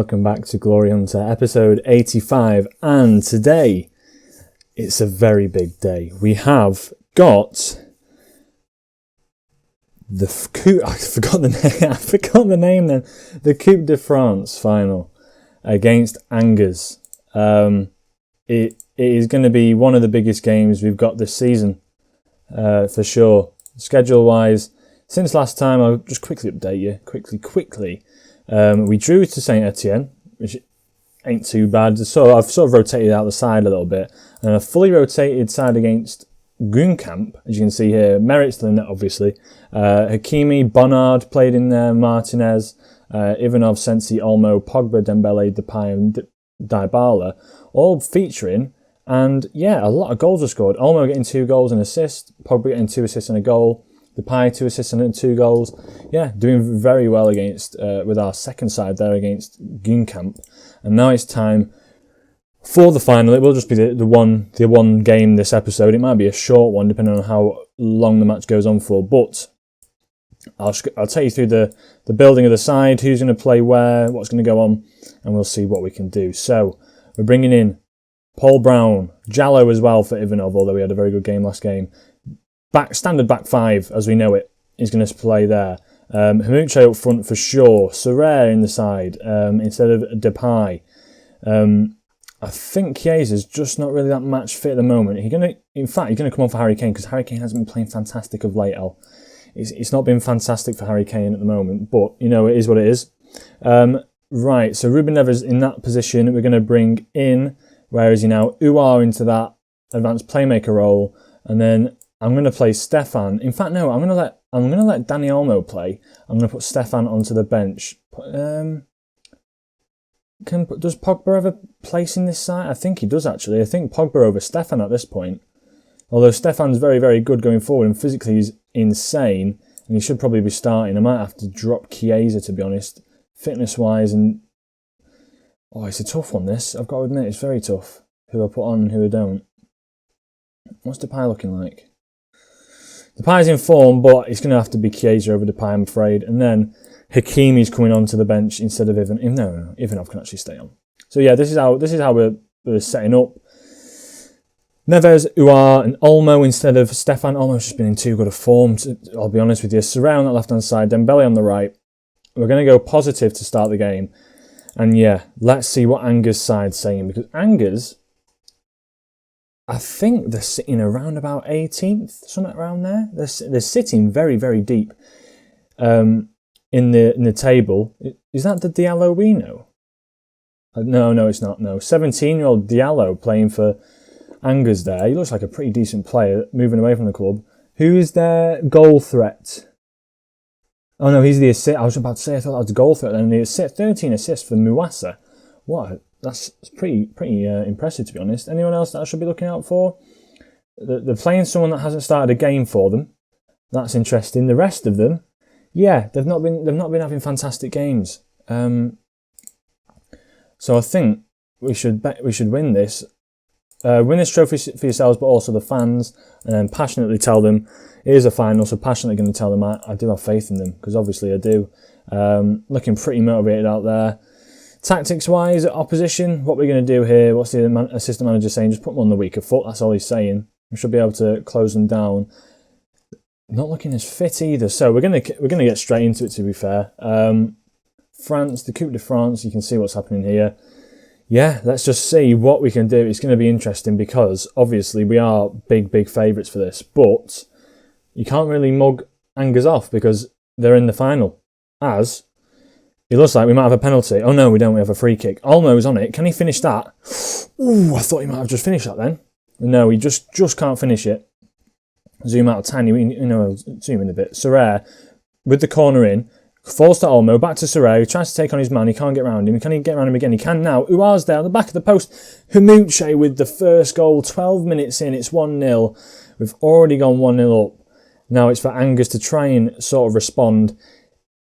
welcome back to Glory Hunter, episode 85, and today it's a very big day. We have got the I forgot the name then. The Coupe De France final against Angers. It is going to be one of the biggest games we've got this season, for sure. Schedule-wise, since last time, I'll just quickly update you, quickly. We drew to Saint Etienne, which ain't too bad. So I've sort of rotated out the side a little bit, and a fully rotated side against Guingamp, as you can see here. Merits to the net, obviously. Hakimi, Bonnard played in there, Martinez, Ivanov, Sensi, Olmo, Pogba, Dembele, Depay, and Dybala, all featuring. And yeah, a lot of goals were scored. Olmo getting 2 goals and assists, Pogba getting 2 assists and a goal. Depay 2 assists and 2 goals. Yeah, doing very well against with our second side there against Guingamp. And now it's time for the final. It will just be the one game this episode. It might be a short one depending on how long the match goes on for. But I'll take you through the building of the side, who's going to play where, what's going to go on, and we'll see what we can do. So we're bringing in Paul Brown, Jallo as well for Ivanov, although he had a very good game last game. Standard back 5, as we know it, is going to play there. Haymanager up front for sure. Serre in the side instead of Depay. I think Chiesa's just not really that match fit at the moment. He's going to come on for Harry Kane because Harry Kane hasn't been playing fantastic of late. It's not been fantastic for Harry Kane at the moment, but you know it is what it is. Right, so Ruben Neves in that position. We're going to bring in, where is he now? Uar into that advanced playmaker role, and then I'm going to play Stefan. In fact, no, I'm going to let Dani Olmo play. I'm going to put Stefan onto the bench. Does Pogba have a place in this side? I think he does, actually. I think Pogba over Stefan at this point. Although Stefan's very, very good going forward and physically he's insane and he should probably be starting. I might have to drop Chiesa, to be honest, fitness-wise. And it's a tough one, this. I've got to admit, it's very tough. Who I put on and who I don't. What's Depay looking like? Depay's in form, but it's going to have to be Chiesa over Depay, I'm afraid. And then Hakimi's coming onto the bench instead of Ivanov. No, Ivanov can actually stay on. So yeah, this is how we're setting up. Neves, Uar, and Olmo instead of Stefan. Olmo's just been in too good a form, I'll be honest with you. Serre on that left-hand side, Dembele on the right. We're going to go positive to start the game. And yeah, let's see what Angers' side's saying, because Angers, I think they're sitting around about 18th, something around there. They're sitting very, very deep in the table. Is that the Diallo we know? No, it's not. No, 17-year-old Diallo playing for Angers there. He looks like a pretty decent player, moving away from the club. Who is their goal threat? Oh no, he's the assist. I was about to say I thought that was the goal threat. And the assist, 13 assists for Muasa. What? That's pretty impressive, to be honest. Anyone else that I should be looking out for? They're playing someone that hasn't started a game for them. That's interesting. The rest of them, yeah, they've not been having fantastic games. So I think we should win this. Win this trophy for yourselves, but also the fans, and then passionately tell them it is a final. So passionately going to tell them I do have faith in them, because obviously I do. Looking pretty motivated out there. Tactics-wise, opposition, what we're going to do here, what's the assistant manager saying? Just put them on the weaker foot, that's all he's saying. We should be able to close them down. Not looking as fit either, so we're going to get straight into it, to be fair. France, the Coupe de France, you can see what's happening here. Yeah, let's just see what we can do. It's going to be interesting because, obviously, we are big favourites for this, but you can't really mug Angers off because they're in the final, as it looks like we might have a penalty. Oh no, we don't. We have a free kick. Olmo's on it. Can he finish that? Ooh, I thought he might have just finished that then. No, he just can't finish it. Zoom out tiny. Zoom in a bit. Serre with the corner in. Falls to Olmo. Back to Serre. He tries to take on his man. He can't get around him. Can he get around him again? He can now. Uar's there on the back of the post. Haymanager with the first goal. 12 minutes in. It's 1-0. We've already gone 1-0 up. Now it's for Angers to try and sort of respond.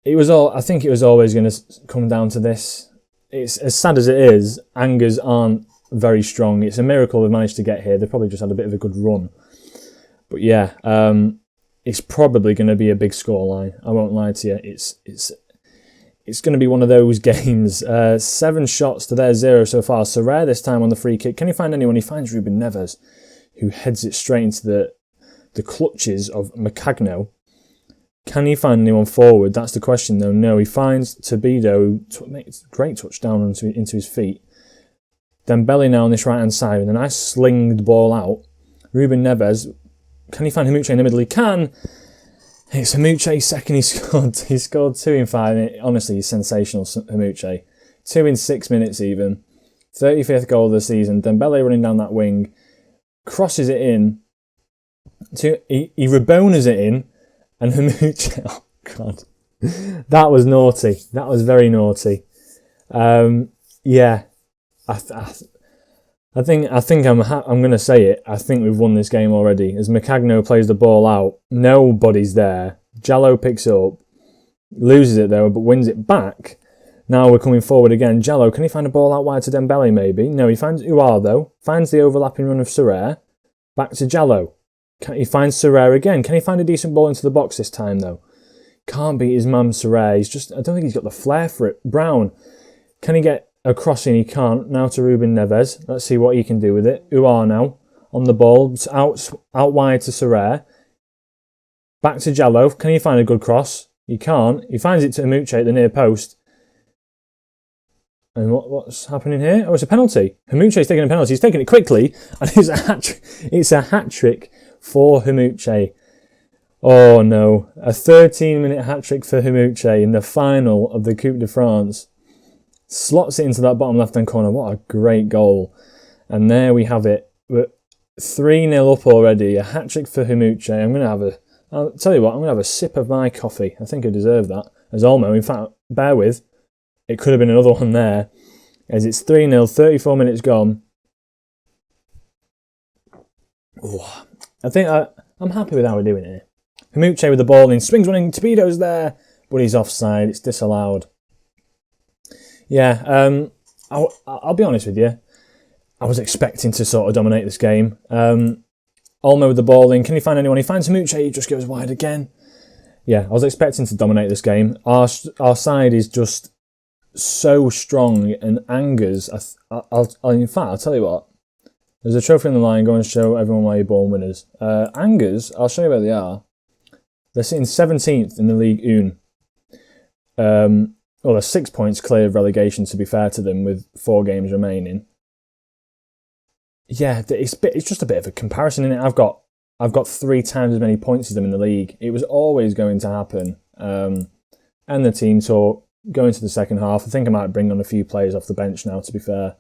I think it was always going to come down to this. It's as sad as it is. Angers aren't very strong. It's a miracle they've managed to get here. They've probably just had a bit of a good run. But yeah, it's probably going to be a big scoreline. I won't lie to you. it's going to be one of those games. 7 shots to their 0 so far. Sorare this time on the free kick. Can he find anyone? He finds Ruben Neves, who heads it straight into the clutches of Macagno. Can he find anyone forward? That's the question, though. No, he finds Tobido, who makes a great touchdown into his feet. Dembele now on this right-hand side with a nice slinged ball out. Ruben Neves, can he find Haymanager in the middle? He can. It's Haymanager's second. He scored 2 in 5. Honestly, he's sensational, Haymanager. 2 in 6 minutes even. 35th goal of the season. Dembele running down that wing. Crosses it in. He Rabonas it in. And Haymanager, oh God. That was naughty. That was very naughty. Yeah. I think I'm going to say it. I think we've won this game already. As Macagno plays the ball out, nobody's there. Jallo picks it up, loses it though, but wins it back. Now we're coming forward again. Jallo, can he find a ball out wide to Dembele maybe? No, he finds Uar though. Finds the overlapping run of Sorare. Back to Jallo. He finds Sorare again. Can he find a decent ball into the box this time though? Can't beat his man Sorare. I don't think he's got the flair for it. Brown, can he get a crossing? He can't. Now to Ruben Neves. Let's see what he can do with it. Uar now on the ball. It's out wide to Sorare. Back to Jallo. Can he find a good cross? He can't. He finds it to Haymanager at the near post. And what's happening here? Oh, it's a penalty. Haymanager's taking a penalty. He's taking it quickly. And it's a hat-trick for Haymanager. Oh no. A 13-minute hat-trick for Haymanager in the final of the Coupe de France. Slots it into that bottom left-hand corner. What a great goal. And there we have it. We're 3-0 up already. A hat-trick for Haymanager. I'll tell you what, I'm going to have a sip of my coffee. I think I deserve that. As Olmo, in fact, bear with. It could have been another one there. As it's 3-0, 34 minutes gone. Oh, I think I'm happy with how we're doing here. Haymanager with the ball in. Swings running. Tobido's there. But he's offside. It's disallowed. Yeah, I'll be honest with you. I was expecting to sort of dominate this game. Olmo with the ball in. Can he find anyone? He finds Haymanager. He just goes wide again. Yeah, I was expecting to dominate this game. Our side is just so strong and angers. In fact, I'll tell you what. There's a trophy on the line. Go and show everyone why you're born winners. Angers, I'll show you where they are. They're sitting 17th in the Ligue 1. Well, they're 6 points clear of relegation, to be fair to them, with 4 games remaining. Yeah, it's just a bit of a comparison, isn't it? I've got 3 times as many points as them in the league. It was always going to happen. And the team talk going to the second half. I think I might bring on a few players off the bench now, to be fair.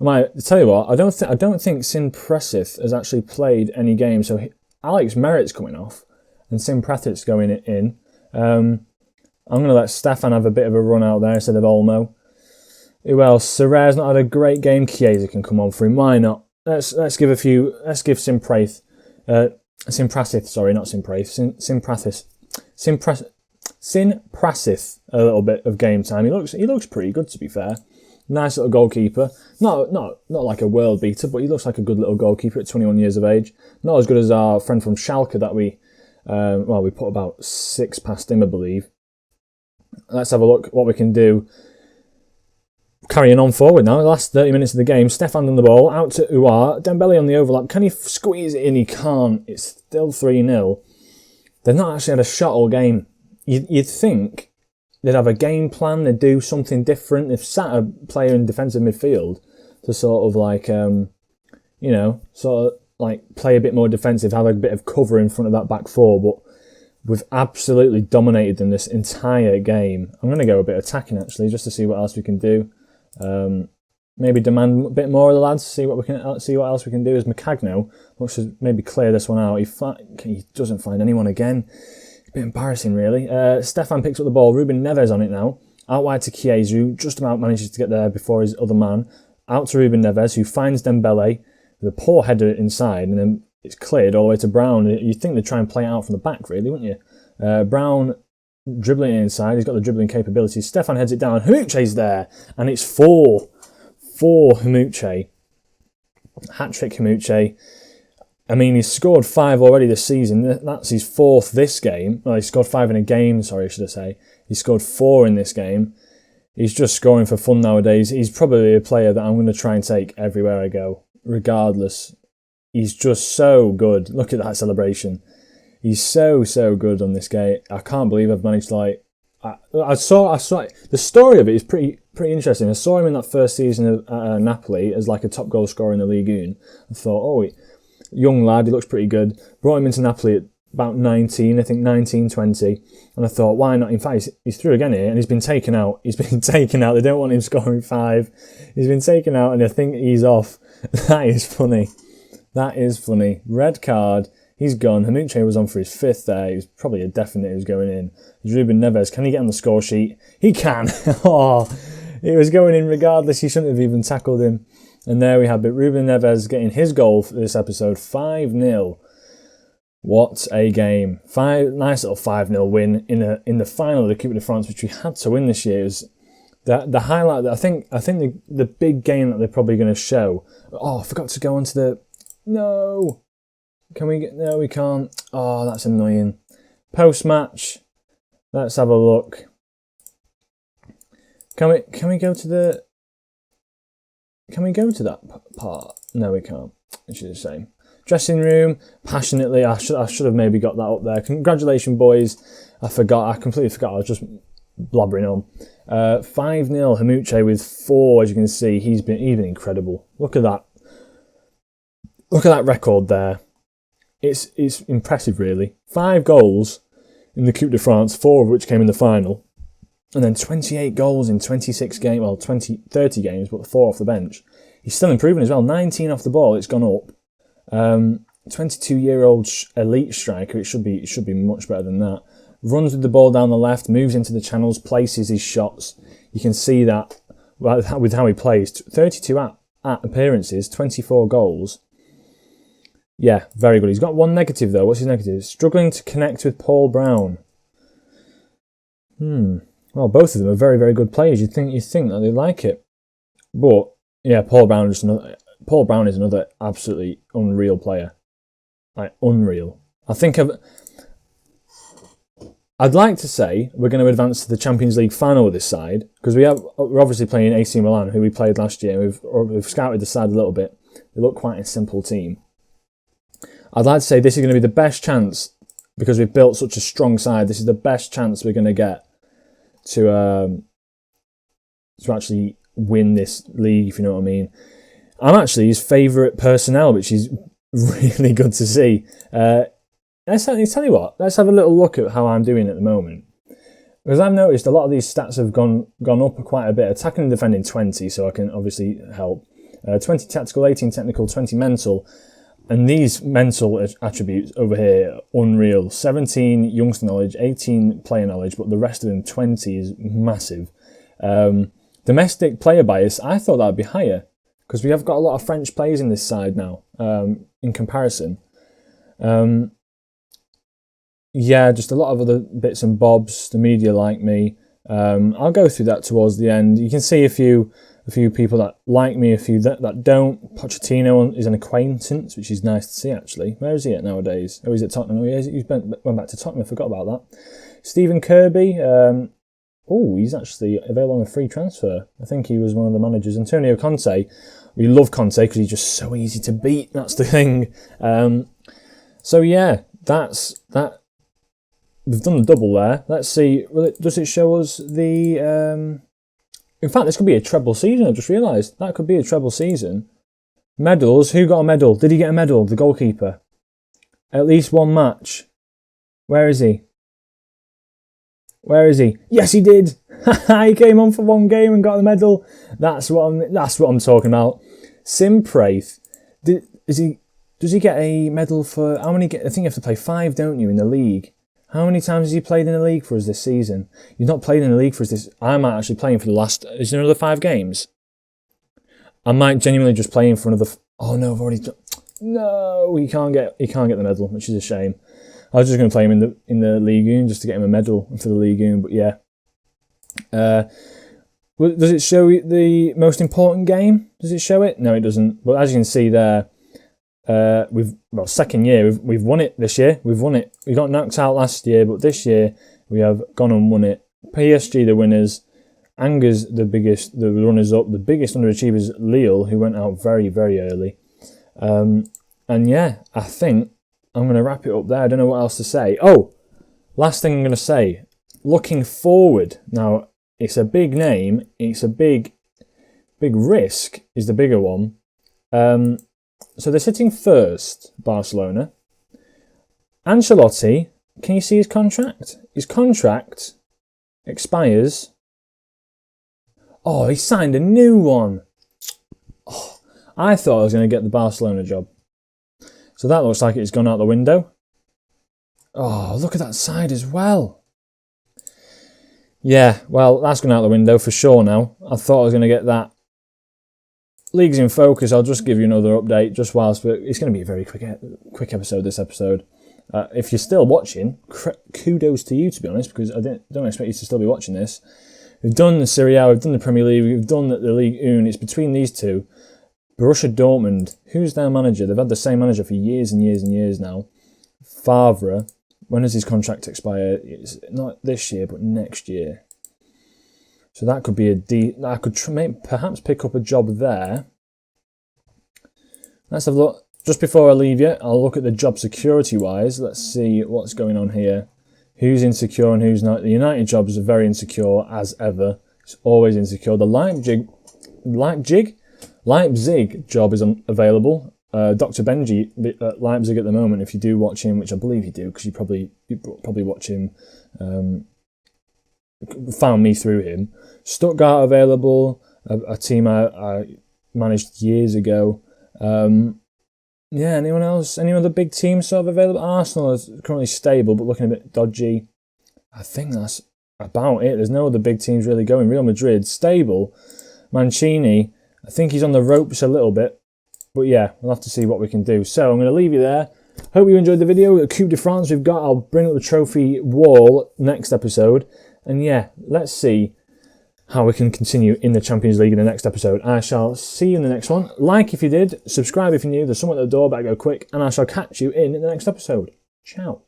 I might tell you what, I don't think Sin Pressith has actually played any games. So Alex Merritt's coming off and Sin Pressith's going in. I'm going to let Stefan have a bit of a run out there instead of Olmo. Who else? Sorare's not had a great game. Chiesa can come on for him. Why not? Let's give Sin Pressith, sorry, not Sin Pressith. Sin Pressith a little bit of game time. He looks pretty good, to be fair. Nice little goalkeeper. Not like a world beater, but he looks like a good little goalkeeper at 21 years of age. Not as good as our friend from Schalke that we put about 6 past him, I believe. Let's have a look what we can do. Carrying on forward now, the last 30 minutes of the game. Stefan on the ball, out to Uar. Dembele on the overlap. Can he squeeze it in? He can't. It's still 3-0. They've not actually had a shot all game. You'd think they'd have a game plan, they'd do something different. They've sat a player in defensive midfield to sort of play a bit more defensive, have a bit of cover in front of that back 4, but we've absolutely dominated them this entire game. I'm going to go a bit attacking, actually, just to see what else we can do. Maybe demand a bit more of the lads, see what else we can do. As Macagno looks to maybe clear this one out. He doesn't find anyone again. A bit embarrassing, really. Stefan picks up the ball. Ruben Neves on it now. Out wide to Chiesa, who just about manages to get there before his other man. Out to Ruben Neves, who finds Dembele with a poor header inside, and then it's cleared all the way to Brown. You'd think they'd try and play it out from the back, really, wouldn't you? Brown dribbling it inside. He's got the dribbling capabilities. Stefan heads it down. Haymanager's there, and it's 4 Haymanager. Hat-trick Haymanager. I mean, he's scored 5 already this season. That's his 4th this game. Well, he scored 5 in a game, sorry, should I say. He scored 4 in this game. He's just scoring for fun nowadays. He's probably a player that I'm going to try and take everywhere I go, regardless. He's just so good. Look at that celebration. He's so good on this game. I can't believe I've managed to, like... I saw the story of it is pretty interesting. I saw him in that first season of Napoli as like a top goal scorer in the Ligue 1. I thought, oh, young lad, he looks pretty good. Brought him into Napoli at about 19, I think 19, 20. And I thought, why not? In fact, he's through again here, and he's been taken out. He's been taken out. They don't want him scoring 5. He's been taken out, and I think he's off. That is funny. That is funny. Red card. He's gone. Haymanager was on for his 5th there. He was probably a definite he was going in. Ruben Neves, can he get on the score sheet? He can. Oh, it was going in regardless. He shouldn't have even tackled him. And there we have it. Ruben Neves getting his goal for this episode. 5-0. What a game. Nice little 5-0 win in the final of the Coupe De France, which we had to win this year. It was the highlight that I think the big game that they're probably going to show. Oh, I forgot to go on to the... No. Can we get... No, we can't. Oh, that's annoying. Post-match. Let's have a look. Can we go to the... Can we go to that part? No, we can't. Which is the same. Dressing room. Passionately. I should have maybe got that up there. Congratulations, boys. I completely forgot. I was just blabbering on. 5-0. Haymanager with 4, as you can see. He's been incredible. Look at that. Look at that record there. It's impressive, really. 5 goals in the Coupe de France, 4 of which came in the final. And then 28 goals in 26 games, well, 30 games, but 4 off the bench. He's still improving as well. 19 off the ball, it's gone up. 22-year-old elite striker, it should be much better than that. Runs with the ball down the left, moves into the channels, places his shots. You can see that with how he plays. 32 at appearances, 24 goals. Yeah, very good. He's got 1 negative, though. What's his negative? Struggling to connect with Paul Brown. Well, both of them are very, very good players. You'd think that they'd like it. But, yeah, Paul Brown is another absolutely unreal player. Like, unreal. I'd like to say we're going to advance to the Champions League final with this side, because we're obviously playing AC Milan, who we played last year. We've scouted the side a little bit. They look quite a simple team. I'd like to say this is going to be the best chance, because we've built such a strong side. This is the best chance we're going to get to actually win this league, if you know what I mean. I'm actually his favourite personnel, which is really good to see. Let's tell you what. Let's have a little look at how I'm doing at the moment, because I've noticed a lot of these stats have gone up quite a bit. Attacking and defending 20, so I can obviously help. 20 tactical, 18 technical, 20 mental. And these mental attributes over here, unreal. 17 youngster knowledge, 18 player knowledge, but the rest of them, 20 is massive. Domestic player bias, I thought that would be higher, because we have got a lot of French players in this side now, in comparison. Yeah, just a lot of other bits and bobs. The media like me. I'll go through that towards the end. You can see a few people that like me, a few that don't. Pochettino is an acquaintance, which is nice to see, actually. Where is he at nowadays? Oh, he's at Tottenham. Oh, he's went back to Tottenham. I forgot about that. Stephen Kirby. He's actually available on a free transfer. I think he was one of the managers. Antonio Conte. We love Conte because he's just so easy to beat. That's the thing. So, yeah, that's that. We've done the double there. Let's see. Does it show us the... In fact, this could be a treble season. I've just realised. That could be a treble season. Medals. Who got a medal? Did he get a medal? The goalkeeper. At least 1 match. Where is he? Where is he? Yes, he did. He came on for 1 game and got a medal. That's what I'm talking about. Simpraith. Does he get a medal for how many? I think you have to play 5, don't you, in the league? How many times has he played in the league for us this season? He's not played in the league for us this... I might actually play him for the last... Is there another 5 games? I might genuinely just play him for another... Oh, no, I've already... No, he can't get the medal, which is a shame. I was just going to play him in the Ligue 1 just to get him a medal for the Ligue 1, but yeah. Does it show the most important game? Does it show it? No, it doesn't. But as you can see there, Second year. We've won it this year. We've won it. We got knocked out last year, but this year we have gone and won it. PSG the winners. Angers the runners up. The biggest underachievers, Lille, who went out very, very early. And yeah, I think I'm going to wrap it up there. I don't know what else to say. Oh, last thing I'm going to say. Looking forward. Now, it's a big name. It's a big risk is the bigger one. So they're sitting first, Barcelona. Ancelotti, can you see his contract? His contract expires. Oh, he signed a new one. Oh, I thought I was going to get the Barcelona job. So that looks like it's gone out the window. Oh, look at that side as well. Yeah, well, that's gone out the window for sure now. I thought I was going to get that. League's in focus. I'll just give you another update just whilst it's going to be a very quick episode, this episode. If you're still watching, kudos to you, to be honest, because I don't expect you to still be watching this. We've done the Serie A, we've done the Premier League, we've done the Ligue 1. It's between these two. Borussia Dortmund, who's their manager? They've had the same manager for years and years and years now. Favre, when does his contract expire? It's not this year, but next year. So that could be I could perhaps pick up a job there. Let's have a look. Just before I leave you, I'll look at the job security-wise. Let's see what's going on here. Who's insecure and who's not. The United jobs are very insecure, as ever. It's always insecure. The Leipzig job is available. Dr. Benji at Leipzig at the moment, if you do watch him, which I believe you do, because you probably watch him, found me through him. Stuttgart available, a team I managed years ago. Yeah, anyone else? Any other big teams sort of available? Arsenal is currently stable, but looking a bit dodgy. I think that's about it. There's no other big teams really going. Real Madrid, stable. Mancini, I think he's on the ropes a little bit. But yeah, we'll have to see what we can do. So I'm going to leave you there. Hope you enjoyed the video. The Coupe de France we've got. I'll bring up the trophy wall next episode. And yeah, let's see how we can continue in the Champions League in the next episode. I shall see you in the next one. Like if you did, subscribe if you're new. There's someone at the door, better go quick. And I shall catch you in the next episode. Ciao.